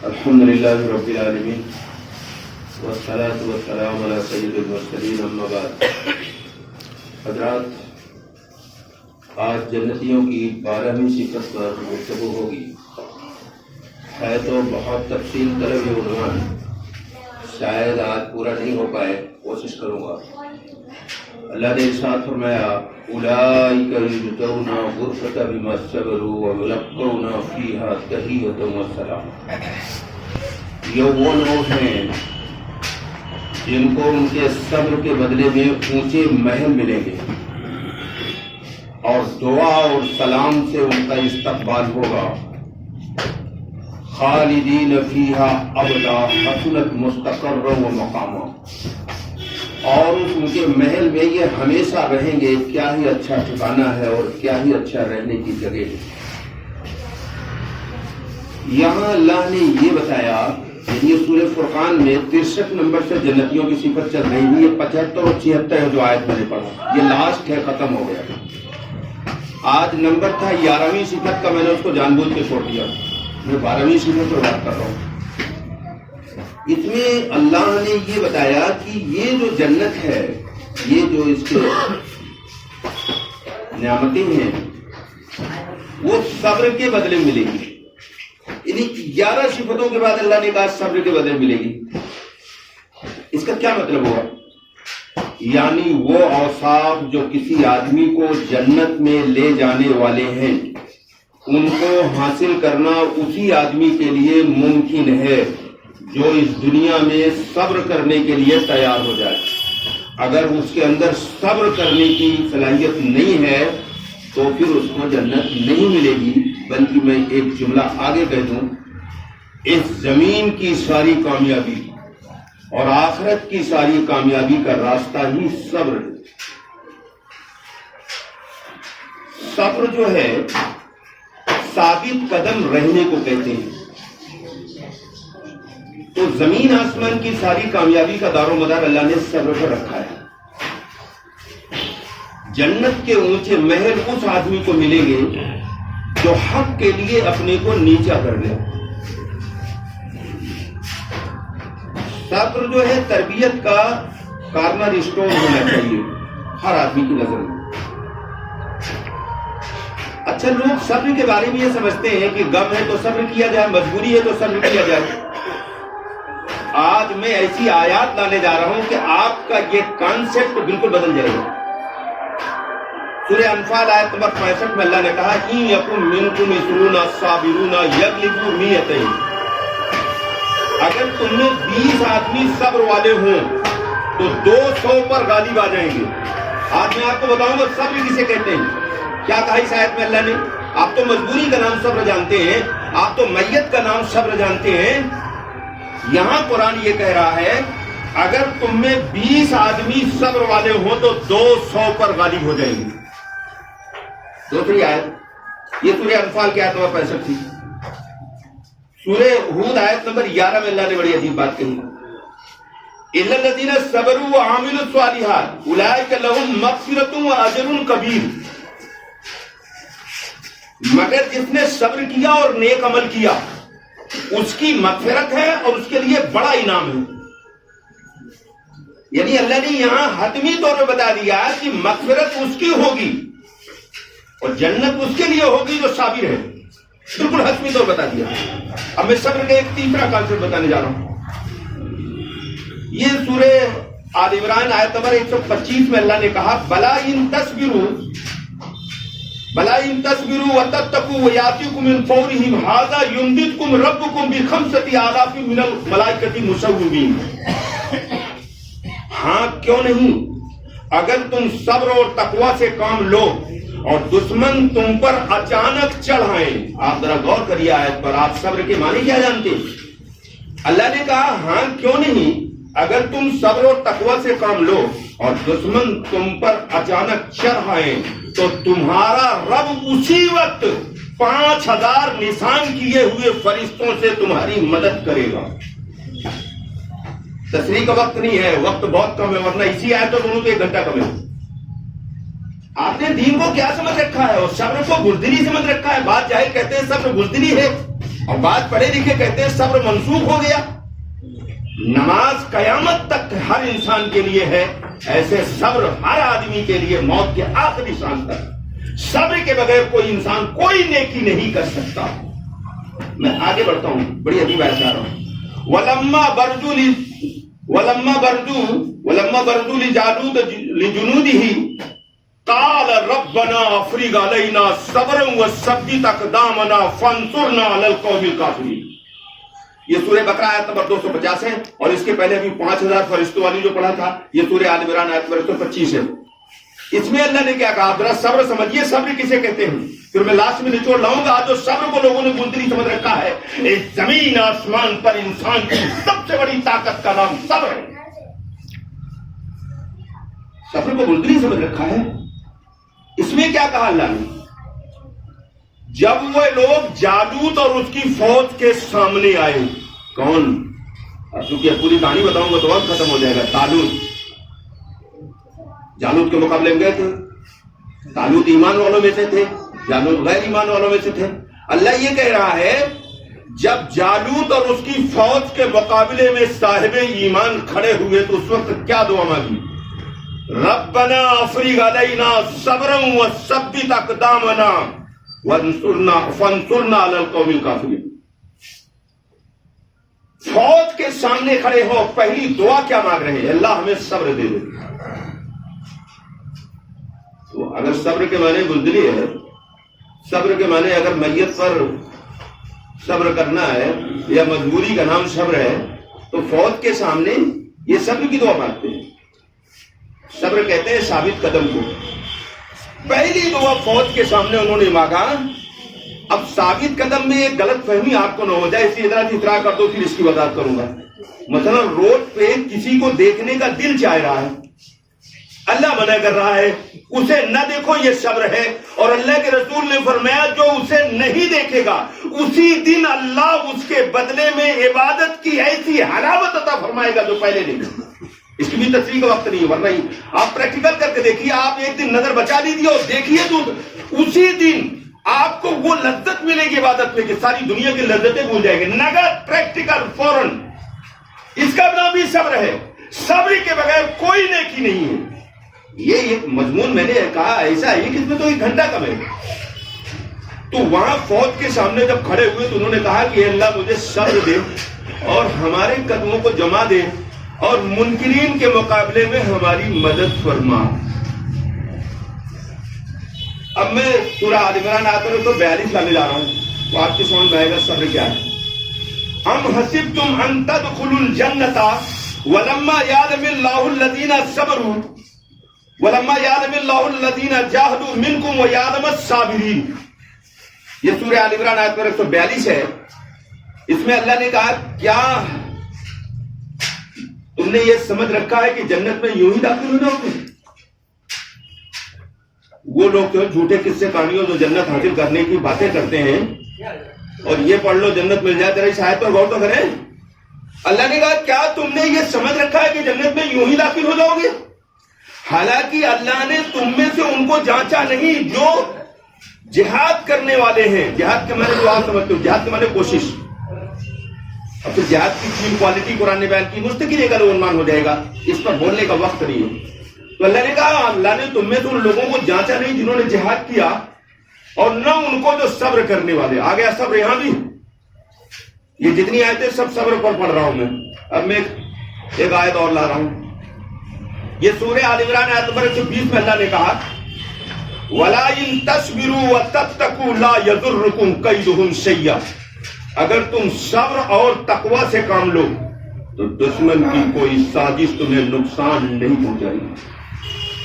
الحمد للہ رب العالمین والصلاة والسلام علی سید المرسلین اما بعد. حضرات، آج جنتیوں کی 12ویں صفت پر گفتگو ہوگی. ہے تو بہت تفصیل طلب یہ عنوان، شاید آج پورا نہیں ہو پائے، کوشش کروں گا. اللہ نے ارشاد فرمایا اولئک یجزون غرفۃ بما صبروا ویلقون فیہا تحیۃ وسلام. یہ وہ لوگ ہیں جن کو ان کے صبر کے بدلے میں اونچے محل ملیں گے اور دعا اور سلام سے ان کا استقبال ہوگا. خالدین فیہا ابدا حسنت مستقرا و مقاما. اور ان کے محل میں یہ ہمیشہ رہیں گے. کیا ہی اچھا ٹھکانہ ہے اور کیا ہی اچھا رہنے کی جگہ ہے. یہاں اللہ نے یہ بتایا، یہ سورہ فرقان میں 63 نمبر سے جنتیوں کی صفت چل رہی ہے. یہ 75 اور 76 ہے جو آیت میں نے پڑھا، یہ لاسٹ ہے، ختم ہو گیا. آج نمبر تھا 11ویں صفت کا، میں نے اس کو جان بوجھ کے چھوڑ دیا. میں 12ویں صفت پر بات کر رہا ہوں. اس میں اللہ نے یہ بتایا کہ یہ جو جنت ہے، یہ جو اس کے نعمتیں ہیں، وہ صبر کے بدلے ملے گی. یعنی 11 صفتوں کے بعد اللہ نے کہا صبر کے بدلے ملے گی. اس کا کیا مطلب ہوا؟ یعنی وہ اوصاف جو کسی آدمی کو جنت میں لے جانے والے ہیں، ان کو حاصل کرنا اسی آدمی کے لیے ممکن ہے جو اس دنیا میں صبر کرنے کے لیے تیار ہو جائے. اگر اس کے اندر صبر کرنے کی صلاحیت نہیں ہے تو پھر اس کو جنت نہیں ملے گی. بلکہ میں ایک جملہ آگے کہہ دوں، اس زمین کی ساری کامیابی اور آخرت کی ساری کامیابی کا راستہ ہی صبر ہے. صبر جو ہے ثابت قدم رہنے کو کہتے ہیں. تو زمین آسمان کی ساری کامیابی کا دار و مدار اللہ نے صبر پر رکھا ہے. جنت کے اونچے محل اس آدمی کو ملیں گے جو حق کے لیے اپنے کو نیچا کر لے. صبر جو ہے تربیت کا کارنر اسٹون ہونا چاہیے ہر آدمی کی نظر میں. اچھا، لوگ صبر کے بارے میں یہ سمجھتے ہیں کہ غم ہے تو صبر کیا جائے، مجبوری ہے تو صبر کیا جائے. آج میں ایسی آیات لانے جا رہا ہوں کہ آپ کا یہ کانسیپٹ بالکل بدل جائے گا. سورہ انفال آیت نمبر 65 میں اللہ نے کہا ان یکن منکم 20 صابرون یغلبوا 100. اگر تم میں 20 آدمی صبر والے ہوں تو 200 پر غالب آ جائیں گے. آج میں آپ کو بتاؤں گا صبر کسے کہتے ہیں. کیا کہا اس آیت میں اللہ نے؟ آپ تو مجبوری کا نام صبر جانتے ہیں، آپ تو میت کا نام صبر جانتے ہیں. یہاں قرآن یہ کہہ رہا ہے اگر تم میں 20 آدمی صبر والے ہوں تو 200 پر غالب ہو جائیں گے. دوسری آیت، یہ سورہ انفال کی آیت نمبر 65 تھی. سورہ ہود آیت نمبر 11 میں اللہ نے بڑی عجیب بات کہی، اِلَّا الَّذِينَ صَبَرُوا وَعَمِلُوا الصَّالِحَاتِ أُولَٰئِكَ لَهُم مَغْفِرَةٌ وَأَجْرٌ كَبِيرٌ. مگر جس نے صبر کیا اور نیک عمل کیا اس کی مغفرت ہے اور اس کے لیے بڑا انعام ہے. یعنی اللہ نے یہاں حتمی طور پہ بتا دیا کہ مغفرت اس کی ہوگی اور جنت اس کے لیے ہوگی جو صابر ہے. بالکل حتمی طور بتا دیا. اب میں صبر کا ایک تیسرا کانسیپٹ بتانے جا رہا ہوں. یہ سورہ آل عمران آیت نمبر 125 میں اللہ نے کہا بلا ان تصبروا وتتقوا وياتيكم من فورهم هذا يمددكم ربكم بخمسة آلاف من الملائكة مسومين. ہاں کیوں نہیں، اگر تم صبر اور تقوی سے کام لو اور دشمن تم پر اچانک چڑھائیں. آپ ذرا غور کریے آیت پر. آپ صبر کے معنی کیا جانتے ہیں؟ اللہ نے کہا ہاں کیوں نہیں، اگر تم صبر اور تقوی سے کام لو اور دشمن تم پر اچانک چڑھائیں تو تمہارا رب اسی وقت 5000 نشان کیے ہوئے فرشتوں سے تمہاری مدد کرے گا. تصریح کا وقت نہیں ہے، وقت بہت کم ہے، ورنہ اسی آیت تو دونوں کو 1 گھنٹہ کم ہے. آپ نے دین کو کیا سمجھ رکھا ہے اور صبر کو بزدلی سمجھ رکھا ہے. بات جاہل کہتے ہیں صبر بزدلی ہے. اور بعض پڑھے لکھے کہتے ہیں صبر منسوخ ہو گیا. نماز قیامت تک ہر انسان کے لیے ہے، ایسے صبر ہر آدمی کے لیے موت کے آخری سانس تک. صبر کے بغیر کوئی انسان کوئی نیکی نہیں کر سکتا. میں آگے بڑھتا ہوں، بڑی عجیب آیت آ رہا ہوں. وَلَمَّا بَرْزُوا لِجَالُوتَ لِجُنُودِهِ قَالَ رَبَّنَا أَفْرِغْ عَلَيْنَا صَبْرًا وَثَبِّتْ أَقْدَامَنَا وَانصُرْنَا عَلَى الْقَوْمِ الْكَافِرِينَ. یہ سورہ بقرہ آیت نمبر 250 ہے، اور اس کے پہلے ابھی 5000 فرشتوں والی جو پڑھا تھا یہ سورہ آل عمران آیت نمبر 125 ہے. اس میں اللہ نے کیا کہا؟ ذرا صبر سمجھیے، صبر کسے کہتے ہیں. پھر میں لاسٹ میں نچوڑ لاؤں گا. جو صبر کو لوگوں نے بلندی سمجھ رکھا ہے، اس زمین آسمان پر انسان کی سب سے بڑی طاقت کا نام صبر ہے. صبر کو بلندی سمجھ رکھا ہے. اس میں کیا کہا اللہ نے؟ جب وہ لوگ جالوت اور اس کی فوج کے سامنے آئے. کون؟ اب چونکہ پوری کہانی بتاؤں گا تو وقت ختم ہو جائے گا. جالوت کے مقابلے میں گئے تھے. طالوت ایمان والوں میں سے تھے، جالوت غیر ایمان والوں میں سے تھے. اللہ یہ کہہ رہا ہے جب جالوت اور اس کی فوج کے مقابلے میں صاحب ایمان کھڑے ہوئے تو اس وقت کیا دعا مانگی؟ ربنا افرغ علینا صبرا وثبت اقدامنا وانصرنا علی القوم الکافرین. فوج کے سامنے کھڑے ہو، پہلی دعا کیا مانگ رہے ہیں؟ اللہ ہمیں صبر دے دے. تو اگر صبر کے معنی بزدلی ہے، صبر کے معنی اگر میت پر صبر کرنا ہے یا مجبوری کا نام صبر ہے، تو فوج کے سامنے یہ صبر کی دعا مانگتے ہیں. صبر کہتے ہیں ثابت قدم کو. پہلی دعا فوج کے سامنے انہوں نے مانگا. اب ثابت قدم میں ایک غلط فہمی آپ کو نہ ہو جائے، اس لیے ذرا اطراع کر دو، پھر اس کی وضاحت کروں گا. مثلا روڈ پہ کسی کو دیکھنے کا دل چاہ رہا ہے، اللہ منع کر رہا ہے اسے نہ دیکھو، یہ صبر ہے. اور اللہ کے رسول نے فرمایا جو اسے نہیں دیکھے گا اسی دن اللہ اس کے بدلے میں عبادت کی ایسی حلاوت عطا فرمائے گا جو پہلے نہیں. اس کی بھی تفصیل کا وقت نہیں ہے، ورنہ آپ پریکٹیکل کر کے دیکھیے. آپ ایک دن نظر بچا لیجیے اور دیکھیے تو اسی دن آپ کو وہ لذت ملے گی عبادت میں کہ ساری دنیا کی لذتیں بھول جائیں گے. نگد پریکٹیکل فوراً. اس کا نام بھی صبر ہے. صبر کے بغیر کوئی نیکی نہیں ہے. یہ ایک مضمون میں نے کہا ایسا ہے کہ اس میں تو 1 گھنٹہ کم ہے. تو وہاں فوج کے سامنے جب کھڑے ہوئے تو انہوں نے کہا کہ اللہ مجھے صبر دے اور ہمارے قدموں کو جما دے اور منکرین کے مقابلے میں ہماری مدد فرما. اب میں سورہ آل عمران آتا ہوں تو 42 لانے جا رہا ہوں، تو آپ کی سمجھ میں آئے گا صبر کیا ہے. ام حسبتم ان تدخلوا الجنۃ ولما یعلم اللہ الذین صبروا وَلَمَّا يَعْلَمِ اللَّهُ الَّذِينَ جَاهَدُوا مِنْكُمْ وَيَعْلَمَ الصَّابِرِينَ. یہ سورہ آل عمران آیت نمبر 142 ہے. اس میں اللہ نے کہا کیا تم نے یہ سمجھ رکھا ہے کہ جنت میں یوں ہی داخل ہو جاؤ گے؟ وہ لوگ جو جھوٹے قصے کہانیوں جو جنت حاصل کرنے کی باتیں کرتے ہیں اور یہ پڑھ لو جنت مل جائے، ذرا اس آیت پر غور تو کریں. اللہ نے کہا کیا تم نے یہ سمجھ رکھا ہے کہ جنت میں یوں ہی داخل ہو جاؤ گے؟ حالانکہ اللہ نے تم میں سے ان کو جانچا نہیں جو جہاد کرنے والے ہیں. جہاد کے معنی جو آپ سمجھتے ہو، جہاد کے معنی کوشش. اب تو جہاد کی 3 کوالٹی قرآن نے بیان کی، مستقل ایک عنوان ہو جائے گا، اس پر بولنے کا وقت نہیں ہے. تو اللہ نے کہا اللہ نے تم میں سے ان لوگوں کو جانچا نہیں جنہوں نے جہاد کیا اور نہ ان کو جو صبر کرنے والے. آ گیا صبر یہاں بھی. یہ جتنی آیتیں سب صبر پر پڑھ رہا ہوں میں. اب میں ایک آیت اور لا رہا ہوں. یہ سورہ آل عمران آیت نمبر 120 میں اللہ نے کہا وَلَا إِن تَصْبِرُوا وَتَتَّقُوا لَا يَضُرُّكُمْ كَيْدُهُمْ شَيْئًا. اگر تم صبر اور تقوی سے کام لو تو دشمن کی کوئی سازش تمہیں نقصان نہیں پہنچائے گی.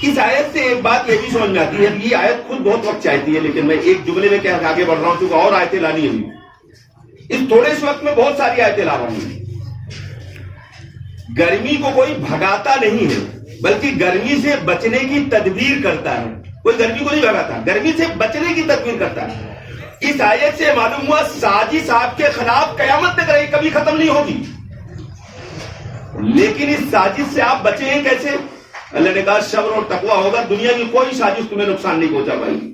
اس آیت سے ایک بات یہ بھی سمجھ میں آتی ہے. یہ آیت خود بہت وقت چاہتی ہے لیکن میں ایک جملے میں کہہ آگے بڑھ رہا ہوں کیونکہ اور آیتیں لانی ہے. اس تھوڑے سے وقت میں بہت ساری آیتیں لا رہا ہوں. گرمی کو کوئی بھگاتا نہیں ہے بلکہ گرمی سے بچنے کی تدبیر کرتا ہے. کوئی گرمی کو نہیں بھگاتا، گرمی سے بچنے کی تدبیر کرتا ہے. اس آیت سے معلوم ہوا سازش آپ کے خلاف قیامت تک رہی، کبھی ختم نہیں ہوگی. لیکن اس سازش سے آپ بچیں ہیں کیسے؟ اللہ نے کہا صبر اور تقوی ہوگا، دنیا کی کوئی سازش تمہیں نقصان نہیں پہنچا پائے گی.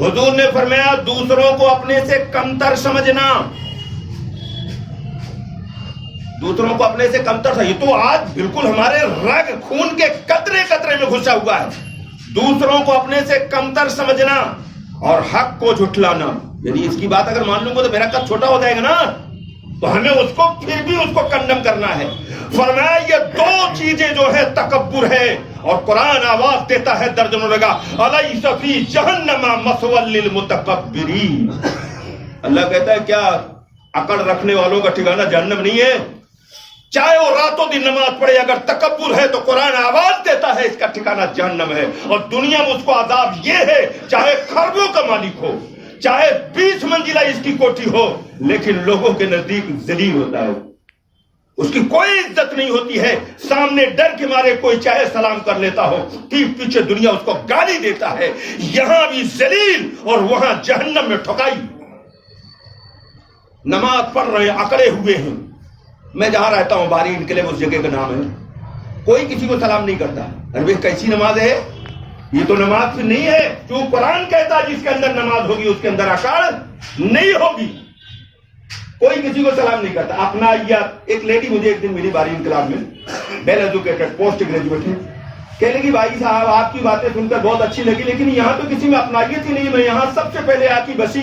حضور نے فرمایا دوسروں کو اپنے سے کمتر سمجھنا، دوسروں کو اپنے سے کمتر، یہ تو آج بالکل ہمارے رگ خون کے قطرے قطرے میں گھسا ہوا ہے، دوسروں کو اپنے سے کمتر سمجھنا اور حق کو جھٹلانا. یعنی اس کی بات اگر مان لوں گا تو میرا قد چھوٹا ہو جائے گا نا، تو ہمیں اس کو پھر بھی اس کو کنڈم کرنا ہے. فرمایا یہ دو چیزیں جو ہے تکبر ہے، اور قرآن آواز دیتا ہے درجنوں لگا الیس فی جہنم مثوی للمتکبرین. اللہ کہتا ہے کیا عقل رکھنے والوں کا ٹھکانہ جہنم نہیں ہے؟ چاہے وہ راتوں دن نماز پڑھے، اگر تکبر ہے تو قرآن آواز دیتا ہے اس کا ٹھکانہ جہنم ہے. اور دنیا میں اس کو عذاب یہ ہے، چاہے خربوں کا مالک ہو، چاہے 20 منزلہ اس کی کوٹھی ہو، لیکن لوگوں کے نزدیک ذلیل ہوتا ہے، اس کی کوئی عزت نہیں ہوتی ہے. سامنے ڈر کے مارے کوئی چاہے سلام کر لیتا ہو، پیٹھ پیچھے دنیا اس کو گالی دیتا ہے. یہاں بھی ذلیل اور وہاں جہنم میں ٹھکائی. نماز پڑھ رہے ہیں، اکڑے ہوئے ہیں. میں جہاں رہتا ہوں باری انقلاب اس جگہ کا نام ہے، کوئی کسی کو سلام نہیں کرتا. ارے کیسی نماز ہے یہ؟ تو نماز پھر نہیں ہے. جو قرآن کہتا ہے جس کے اندر نماز ہوگی اس کے اندر اکڑ نہیں ہوگی. کوئی کسی کو سلام نہیں کرتا. اپنا ایک لیڈی مجھے ایک دن ملی باری انقلاب میں، ویل ایجوکیٹڈ پوسٹ گریجویٹ ہے. کہنے لگی بھائی صاحب آپ کی باتیں سن کر بہت اچھی لگی، لیکن یہاں تو کسی میں اپنائیت ہی نہیں. میں یہاں سب سے پہلے آ کی بسی،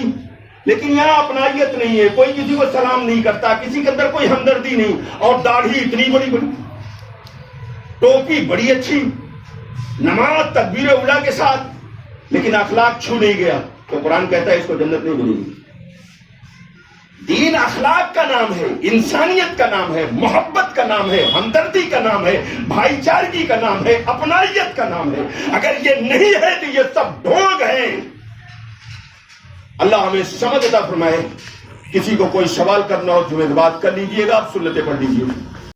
لیکن یہاں اپنائیت نہیں ہے. کوئی کسی کو سلام نہیں کرتا، کسی کے اندر کوئی ہمدردی نہیں. اور داڑھی اتنی بڑی بڑی، ٹوپی بڑی اچھی، نماز تکبیر اولیٰ کے ساتھ، لیکن اخلاق چھو نہیں گیا. تو قرآن کہتا ہے اس کو جنت نہیں ملے گی. دین اخلاق کا نام ہے، انسانیت کا نام ہے، محبت کا نام ہے، ہمدردی کا نام ہے، بھائی چارگی کا نام ہے، اپنائیت کا نام ہے. اگر یہ نہیں ہے تو یہ سب ڈھونگ ہیں. اللہ ہمیں سمجھ عطا فرمائے. کسی کو کوئی سوال کرنا ہو تو بات کر لیجئے گا، آپ سنتیں پڑھ لیجئے.